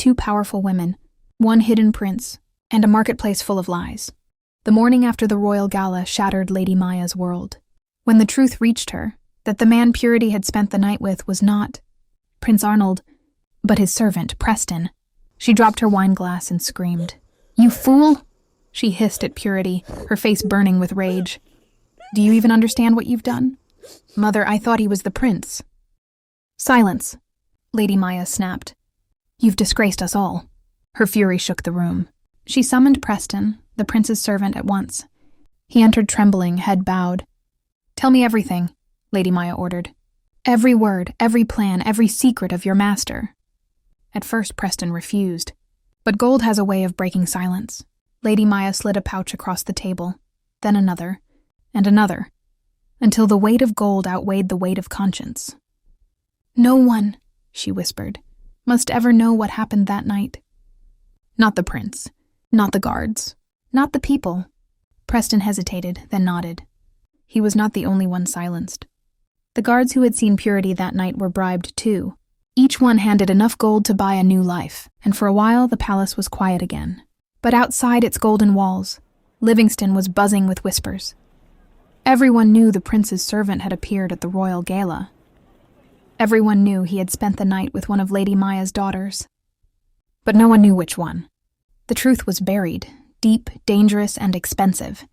two powerful women, one hidden prince, and a marketplace full of lies. The morning after the royal gala shattered Lady Maya's world. When the truth reached her, that the man Purity had spent the night with was not Prince Arnold, but his servant, Preston, she dropped her wine glass and screamed. "You fool!" She hissed at Purity, her face burning with rage. "Do you even understand what you've done? Mother, I thought he was the prince." "Silence," Lady Maya snapped. "You've disgraced us all." Her fury shook the room. She summoned Preston, the prince's servant, at once. He entered trembling, head bowed. "Tell me everything," Lady Maya ordered. "Every word, every plan, every secret of your master." At first, Preston refused. But gold has a way of breaking silence. Lady Maya slid a pouch across the table, then another, and another, until the weight of gold outweighed the weight of conscience. "No one," she whispered, "must ever know what happened that night. Not the prince, not the guards, not the people." Preston hesitated, then nodded. He was not the only one silenced. The guards who had seen Purity that night were bribed too. Each one handed enough gold to buy a new life, and for a while the palace was quiet again. But outside its golden walls, Livingston was buzzing with whispers. Everyone knew the prince's servant had appeared at the royal gala. Everyone knew he had spent the night with one of Lady Maya's daughters. But no one knew which one. The truth was buried, deep, dangerous, and expensive.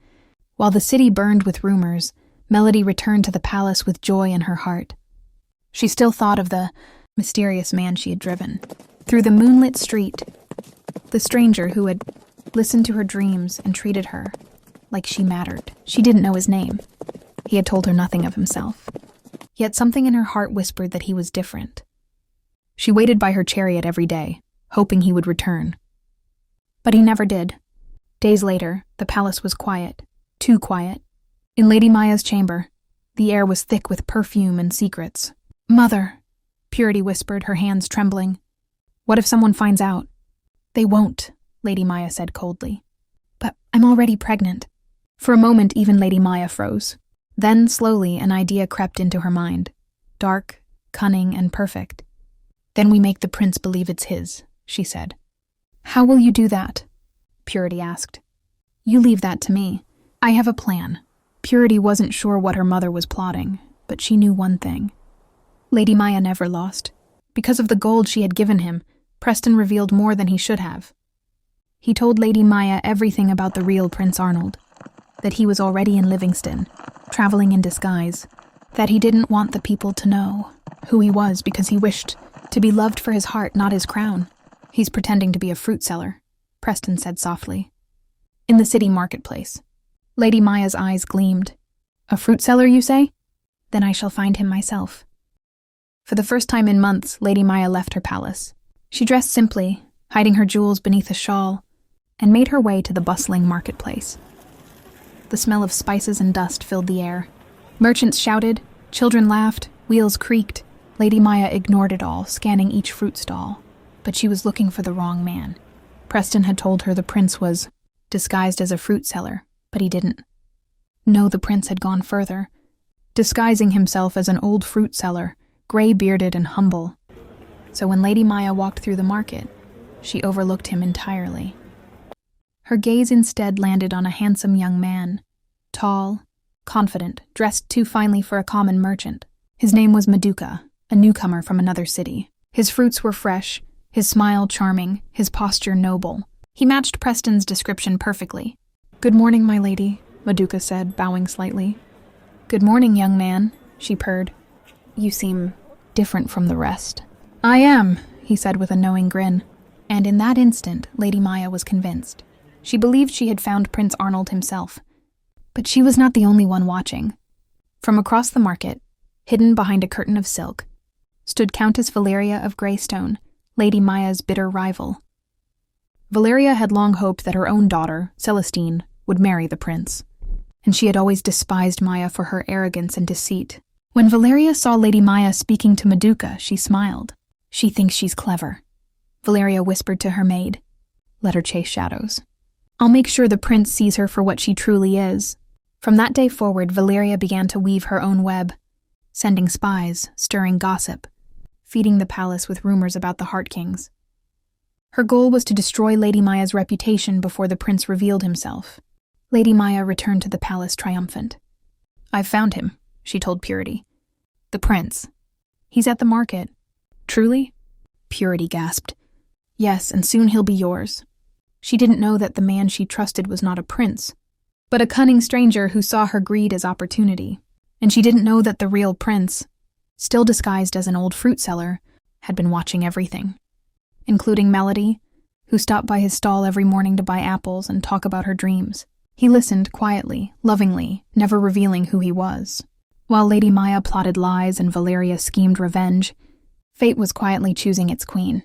While the city burned with rumors, Melody returned to the palace with joy in her heart. She still thought of the mysterious man she had driven through the moonlit street, the stranger who had listened to her dreams and treated her like she mattered. She didn't know his name. He had told her nothing of himself. Yet something in her heart whispered that he was different. She waited by her chariot every day, hoping he would return. But he never did. Days later, the palace was quiet, too quiet. In Lady Maya's chamber, the air was thick with perfume and secrets. "Mother," Purity whispered, her hands trembling. "What if someone finds out?" "They won't," Lady Maya said coldly. "But I'm already pregnant." For a moment, even Lady Maya froze. Then, slowly, an idea crept into her mind. Dark, cunning, and perfect. "Then we make the prince believe it's his," she said. "How will you do that?" Purity asked. "You leave that to me. I have a plan." Purity wasn't sure what her mother was plotting, but she knew one thing. Lady Maya never lost. Because of the gold she had given him, Preston revealed more than he should have. He told Lady Maya everything about the real Prince Arnold, that he was already in Livingston, traveling in disguise, that he didn't want the people to know who he was because he wished to be loved for his heart, not his crown. "He's pretending to be a fruit seller," Preston said softly. "In the city marketplace." Lady Maya's eyes gleamed. "A fruit seller, you say? Then I shall find him myself." For the first time in months, Lady Maya left her palace. She dressed simply, hiding her jewels beneath a shawl, and made her way to the bustling marketplace. The smell of spices and dust filled the air. Merchants shouted, children laughed, wheels creaked. Lady Maya ignored it all, scanning each fruit stall. But she was looking for the wrong man. Preston had told her the prince was disguised as a fruit seller, but he didn't. No, the prince had gone further, disguising himself as an old fruit seller, gray-bearded and humble. So when Lady Maya walked through the market, she overlooked him entirely. Her gaze instead landed on a handsome young man, tall, confident, dressed too finely for a common merchant. His name was Maduka, a newcomer from another city. His fruits were fresh, his smile charming, his posture noble. He matched Preston's description perfectly. "Good morning, my lady," Maduka said, bowing slightly. "Good morning, young man," she purred. "You seem different from the rest." "I am," he said with a knowing grin. And in that instant, Lady Maya was convinced. She believed she had found Prince Arnold himself. But she was not the only one watching. From across the market, hidden behind a curtain of silk, stood Countess Valeria of Greystone, Lady Maya's bitter rival. Valeria had long hoped that her own daughter, Celestine, would marry the prince, and she had always despised Maya for her arrogance and deceit. When Valeria saw Lady Maya speaking to Maduka, she smiled. "She thinks she's clever," Valeria whispered to her maid. "Let her chase shadows. I'll make sure the prince sees her for what she truly is." From that day forward, Valeria began to weave her own web, sending spies, stirring gossip, feeding the palace with rumors about the Hartkings. Her goal was to destroy Lady Maya's reputation before the prince revealed himself. Lady Maya returned to the palace triumphant. "I've found him," she told Purity. "The prince. He's at the market." "Truly?" Purity gasped. "Yes, and soon he'll be yours." She didn't know that the man she trusted was not a prince, but a cunning stranger who saw her greed as opportunity. And she didn't know that the real prince, still disguised as an old fruit seller, had been watching everything, including Melody, who stopped by his stall every morning to buy apples and talk about her dreams. He listened quietly, lovingly, never revealing who he was. While Lady Maya plotted lies and Valeria schemed revenge, fate was quietly choosing its queen.